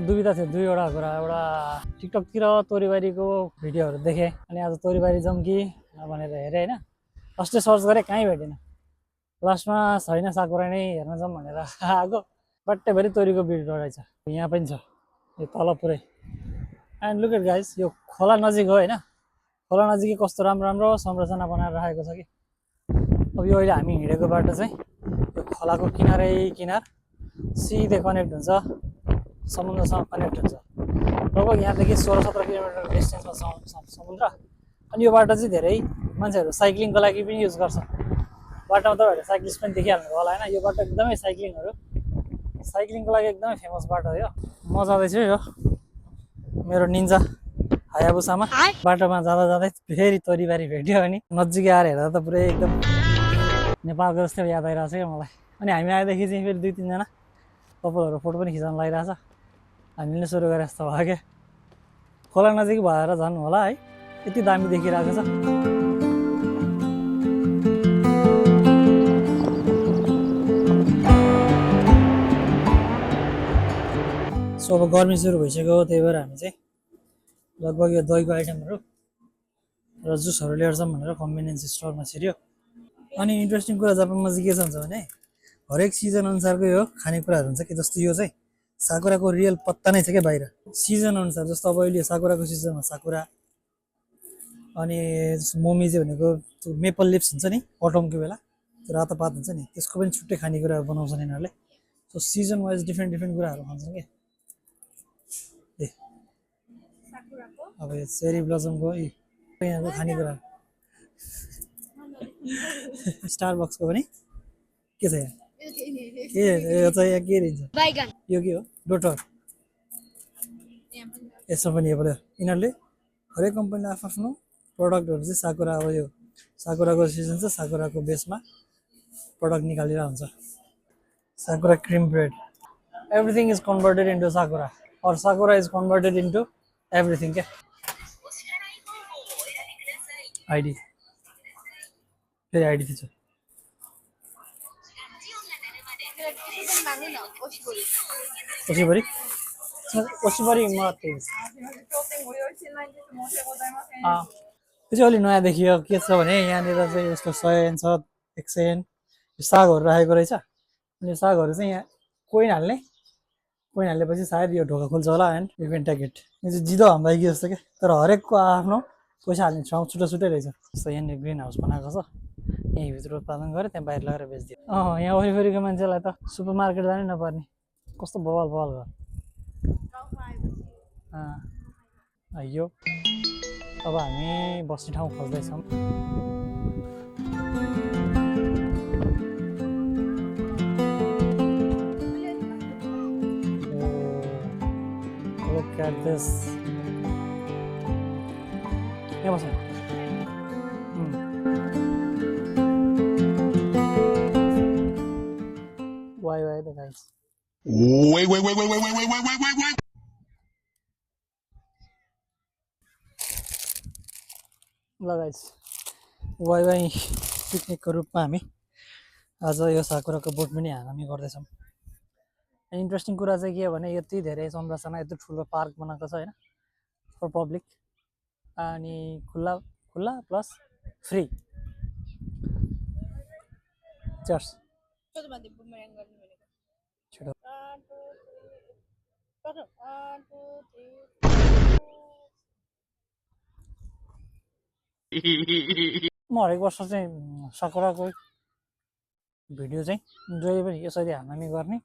दुविधा थियो दुईवटा कुरा। एउटा टिकटकतिर तोरीबारीको भिडियोहरू देखेँ अनि आज तोरीबारी जाउँ कि भनेर हेरेँ होइन। फर्स्टै सर्च गरेँ कहीँ भेटेन। लास्टमा छैन साकुरा नै हेर्न जाउँ भनेर आएको। बट्टेभरि तोरीको भिडियो रहेछ। यहाँ पनि छ यो तल पुरै। एन्ड लुक एट गाइस, यो खोला नजिक हो होइन। खोला नजिकै कस्तो राम्रो राम्रो संरचना बनाएर राखेको छ कि। अब यो अहिले हामी हिँडेको बाटो चाहिँ यो खोलाको किनारै किनार सिधै कनेक्ट हुन्छ, समुद्रसँग कनेक्ट हुन्छ। लगभग यहाँदेखि 16-17 किलोमिटर डिस्टेन्समा समुद्र। अनि यो बाटो चाहिँ धेरै मान्छेहरू साइक्लिङको लागि पनि युज गर्छ। बाटोमा तपाईँहरूले साइक्लिस्ट पनि देखिहाल्नु होला होइन। यो बाटो एकदमै साइक्लिङको लागि एकदमै फेमस बाटो हो यो। म जाँदैछु यो मेरो निन्जा हायाबुसामा। बाटोमा जाँदा जाँदै फेरि तोरीबारी भेट्यो अनि नजिकै आएर हेर्दा त पुरै एकदम नेपालको जस्तै याद आइरहेको छ क्या मलाई। अनि हामी आएदेखि चाहिँ फेरि 2-3 जना कपालहरू फोटो पनि खिचाउन लागिरहेछ। हामीले सुरु गरे जस्तो भयो क्या। खोला नजिक भएर झन् होला है, यति दामी देखिरहेको छ। सो अब गर्मी सुरु भइसक्यो, त्यही भएर हामी चाहिँ लगभग यो दहीको आइटमहरू र जुसहरू लिएर जाउँ भनेर कन्भिनियन्स स्टोरमा छिर्यो। अनि इन्ट्रेस्टिङ कुरा जापानमा चाहिँ के छ भने हरेक सिजन अनुसारको यो खानेकुराहरू हुन्छ कि। जस्तो यो चाहिँ साकुराको रियल पत्ता नै छ क्या बाहिर, सिजन अनुसार। जस्तो अब अहिले साकुराको सिजनमा साकुरा, अनि मोमिजे भनेको त्यो मेपल लिप्स हुन्छ नि अटमको बेला, त्यो रातो पात हुन्छ नि, त्यसको पनि छुट्टै खानेकुराहरू बनाउँछन् यिनीहरूले। सो सिजन वाइज डिफ्रेन्ट कुराहरू खान्छन् क्या। अब यो चेरी ब्लजमको यहाँको खानेकुरा स्टारबक्सको पनि के छ यहाँ, यो चाहिँ यहाँ के दिन्छ, यो के हो डोटर। यसमा पनि हेर्यो यिनीहरूले हरेक कम्पनीले आफ्नो प्रडक्टहरू चाहिँ साकुरा, अब यो साकुराको सिजन छ, साकुराको बेसमा प्रडक्ट निकालेर हुन्छ। Sakura cream bread, everything is converted into sakura और sakura is converted into everything क्या। आइडी फेरि आइडी थिच्छ ओसीभरि ओसीभरि मात्रै। यो चाहिँ अलि नयाँ देखियो। के छ भने यहाँनिर चाहिँ यस्तो 100 येन छ, 100 येन यो सागहरू राखेको रहेछ। अनि यो सागहरू चाहिँ यहाँ कोइन हाल्नेपछि सायद यो ढोका खुल्छ होला। And you can take it. यो चाहिँ जिदो हम्बाइकी जस्तो क्या, तर हरेकको आफ्नो पैसा हाल्ने ठाउँ छुट्टै रहेछ। जस्तो यहाँनिर ग्रिन हाउस बनाएको छ, यहीँभित्र उत्पादन गऱ्यो त्यहाँ बाहिर लगेर बेचिदियो। यहाँ वरिपरिको मान्छेलाई त सुपर मार्केट जानै नपर्ने, कस्तो बवाल घर। यो अब हामी बस्ने ठाउँ खोज्दैछौँ। Look at this. यहाँ बस्नु। Why the guys? Wait. ल गाइस, वाइ पिकनिकको रूपमा हामी आज यो साकुराको बोट पनि हामी गर्दैछौँ। इन्ट्रेस्टिङ कुरा चाहिँ के हो भने यति धेरै संरचना, यति ठुलो पार्क बनाएको छ होइन फर पब्लिक, अनि खुल्ला प्लस फ्री। चर्स म हरेक वर्ष चाहिँ साकुराको भिडियो चाहिँ जहिले पनि यसरी हामी गर्ने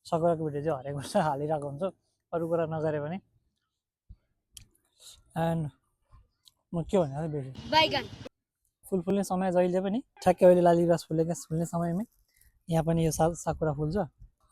साकुराको भिडियो चाहिँ हरेक वर्ष हालिरहेको हुन्छ, अरू कुरा नगरे भने। एन्ड म के भने बेसी फुल फुल्ने समय जहिले पनि ठ्याक्कै अहिले लालीगुराँस फुल्ने समयमै यहाँ पनि यो साकुरा फुल्छ।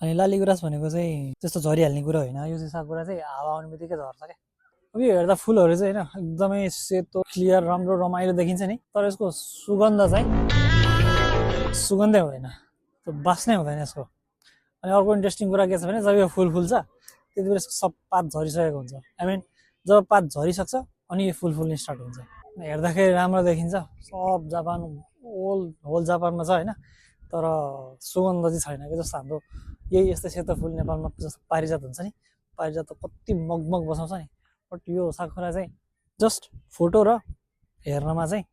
अनि लालीगुराँस भनेको चाहिँ त्यस्तो झरिहाल्ने कुरा होइन, यो चाहिँ साकुरा चाहिँ हावा आउने बित्तिकै झर्छ क्या। अब यो हेर्दा फुलहरू चाहिँ होइन एकदमै सेतो क्लियर राम्रो रमाइलो देखिन्छ नि, तर यसको सुगन्धै हुँदैन, त्यो बास्नै हुँदैन यसको। अनि अर्को इन्ट्रेस्टिङ कुरा के छ भने जब यो फुल फुल्छ त्यति बेला यसको सब पात झरिसकेको हुन्छ। जब पात झरिसक्छ अनि यो फुल फुल्ने स्टार्ट हुन्छ। हेर्दाखेरि राम्रो देखिन्छ, सब जापान होल जापानमा छ होइन, तर सुगन्ध चाहिँ छैन कि। जस्तो हाम्रो यही यस्तै सेतो फुल नेपालमा जस्तो पारिजात हुन्छ नि पारिजात त कति मगमग बसाउँछ नि, बट यो साकुरा चाहिँ जस्ट फोटो र हेर्नमा चाहिँ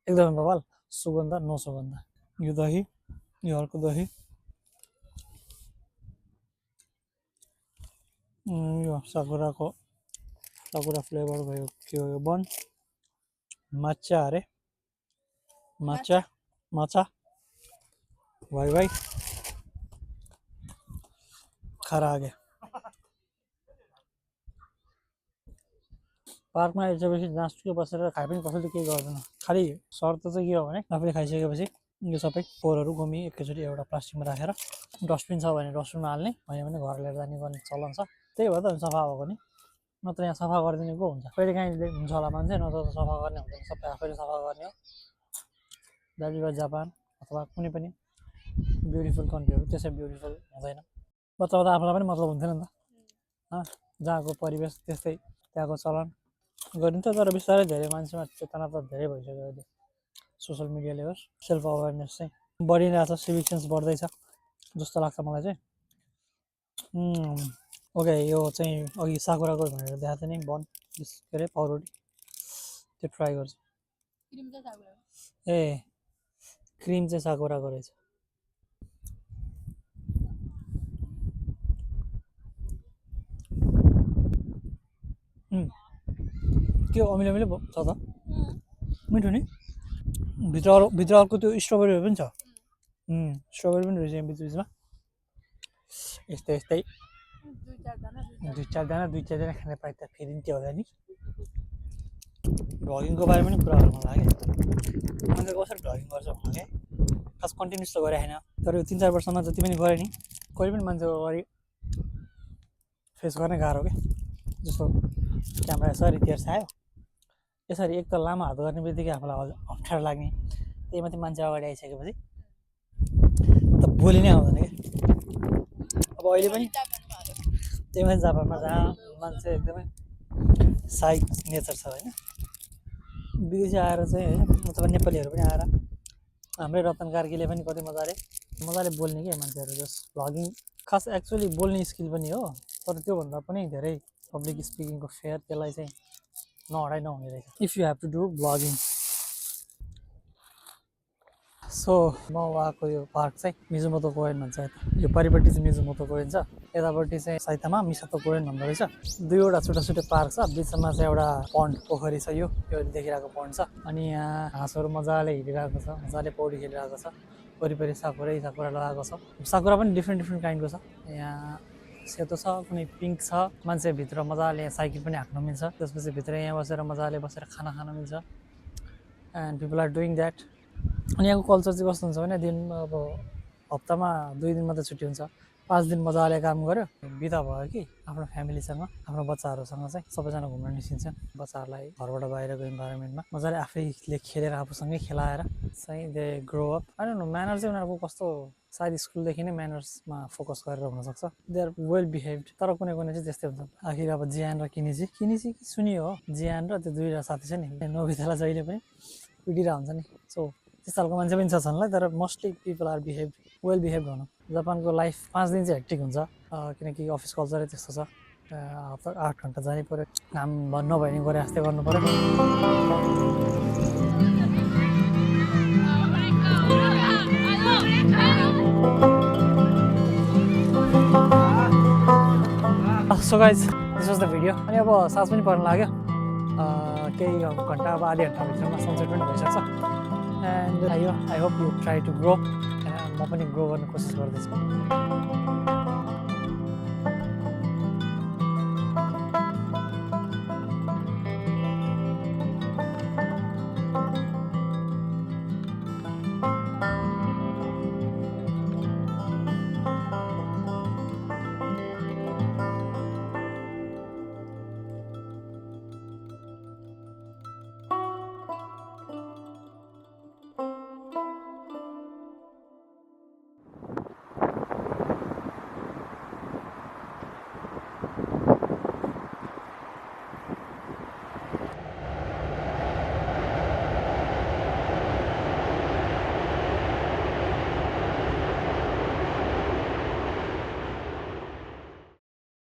एकदमै बवाल, सुगन्ध नो सुगन्ध। यो दही, यो अर्को दही, यो साकुरा फ्लेभर भयो के हो यो बन, माचा अरे माचा भाइ खारा आ गया। पार्कमा आइसकेपछि जहाँसुकै बसेर खाए पनि कसैले केही गर्दैन, खालि शर्त चाहिँ के हो भने आफूले खाइसकेपछि यो सबै फोहोरहरू गोमी एकैचोटि एउटा प्लास्टिकमा राखेर डस्टबिन छ भने डस्टबिनमा हाल्ने, होइन भने घर लिएर जाने गर्ने चलन छ। त्यही भएर त सफा भएको नि, नत्र यहाँ सफा गरिदिने को हुन्छ? कहिले काहीँ हुन्छ होला मान्छे, नत्र त सफा गर्ने हुँदैन, सबै आफैले सफा गर्ने हो। दार्जिलिङ वा जापान अथवा कुनै पनि ब्युटिफुल कन्ट्रीहरू त्यसै ब्युटिफुल हुँदैन। बच्चामा त आफूलाई पनि मतलब हुन्थेन नि त, जहाँको परिवेश त्यस्तै त्यहाँको चलन गरिन्छ। तर बिस्तारै धेरै मान्छेमा चेतना त धेरै भइसक्यो अहिले, सोसियल मिडियाले होस्, सेल्फ अवेरनेस चाहिँ बढिरहेछ, सिभिक सेन्स बढ्दैछ जस्तो लाग्छ मलाई चाहिँ। ओके, यो चाहिँ अघि साकुराको भनेर देखाएको थिएँ नि बन, के अरे पाउरोटी, त्यो ट्राई गर्छु। ए क्रिम चाहिँ साकुराको रहेछ। त्यो अमिलो अमिलो छ त, मिठो नि। भित्र अर्को त्यो स्ट्रबेरीहरू पनि छ, स्ट्रबेरी पनि रहेछ बिच बिचमा। यस्तै दुई चारजना खाने पाए त फेरि त्यो होला नि। भ्लगिङको बारेमा पनि कुरा गर्नु मन लाग्यो, मान्छे कसरी भ्लगिङ गर्छ भन्दा क्या, खास कन्टिन्युस त गरेको छैन, तर यो 3-4 वर्षमा जति पनि गरेँ नि, कहिले पनि मान्छेको अगाडि फेस गर्ने गाह्रो क्या। जस्तो क्यामेरा यसरी तेर्सायो, यसरी एक त लामो हात गर्ने बित्तिकै आफूलाई अप्ठ्यारो लाग्ने, त्यही माथि मान्छे अगाडि आइसकेपछि त बोली नै आउँदैन क्या। अब अहिले पनि त्यही माथि जापानमा जहाँ मान्छे एकदमै साई नेचर छ होइन, विदेशी आएर चाहिँ होइन, अथवा नेपालीहरू पनि आएर हाम्रै रतन कार्कीले पनि कति मजाले बोल्ने क्या मान्छेहरू। जस भ्लगिङ खास एक्चुअली बोल्ने स्किल पनि हो, तर त्योभन्दा पनि धेरै पब्लिक स्पिकिङको फेयर, त्यसलाई चाहिँ नहराइ नहुने रहेछ if you have to do vlogging. So म उहाँको यो पार्क चाहिँ मिजुमोतो कोएन भन्छ, यो परिपट्टि चाहिँ मिजुमोतो कोएन छ, यतापट्टि चाहिँ साइतामा मिसातो कोएन भन्दो रहेछ। दुईवटा छुट्टा पार्क छ, बिचमा चाहिँ एउटा पन्ड पोखरी छ, यो देखिरहेको पन्ड छ। अनि यहाँ घाँसहरू मजाले हिँडिरहेको छ, मजाले पौडी खेलिरहेको छ, वरिपरि साकुरा लगाएको छ। साकुरा पनि डिफ्रेन्ट काइन्डको छ, यहाँ सेतो छ, कुनै पिङ्क छ। मान्छे भित्र मजाले साइकल पनि हाँक्न मिल्छ, त्यसपछि भित्र यहाँ मजाले बसेर खाना खान मिल्छ, and people are doing that. अनि यहाँको कल्चर चाहिँ कस्तो हुन्छ भने अब हप्तामा 2 दिन मात्रै छुट्टी हुन्छ, 5 दिन मजाले काम गर्यो, बिदा भयो कि आफ्नो फ्यामिलीसँग, आफ्नो बच्चाहरूसँग चाहिँ सबैजना घुम्न निस्किन्छन्। बच्चाहरूलाई घरबाट बाहिरको इन्भाइरोमेन्टमा मजाले आफैले खेलेर आफूसँगै खेलाएर चाहिँ they grow up. I don't know, manner चाहिँ उनीहरूको कस्तो, सायद स्कुलदेखि नै म्यानर्समा फोकस गरेर हुनसक्छ, दे आर वेल बिहेभ्ड। तर कुनै चाहिँ त्यस्तै हुन्छ। आखिर अब जियान र किनिजी कि सुनियो हो, जियान र त्यो दुईवटा साथी छ नि, नोबितालाई जहिले पनि पिटिरहेको हुन्छ नि। सो त्यस्तो खालको मान्छे पनि छ छनलाई, तर mostly people are well behave भनौँ। जापानको लाइफ 5 दिन चाहिँ हेक्टिक हुन्छ, किनकि अफिस कल्चरै त्यस्तो छ। हप्ता 8 घन्टा जानै पऱ्यो, काम नभए नि गरे जस्तै गर्नु पऱ्यो। So guys, this was the video. अनि अब साँझ पनि पर्न लाग्यो, केही घन्टा, अब आधी घन्टाभित्रमा सनसेट पनि भइसक्छ। And I hope you try to grow, म पनि ग्रो गर्ने कोसिस गर्दैछु।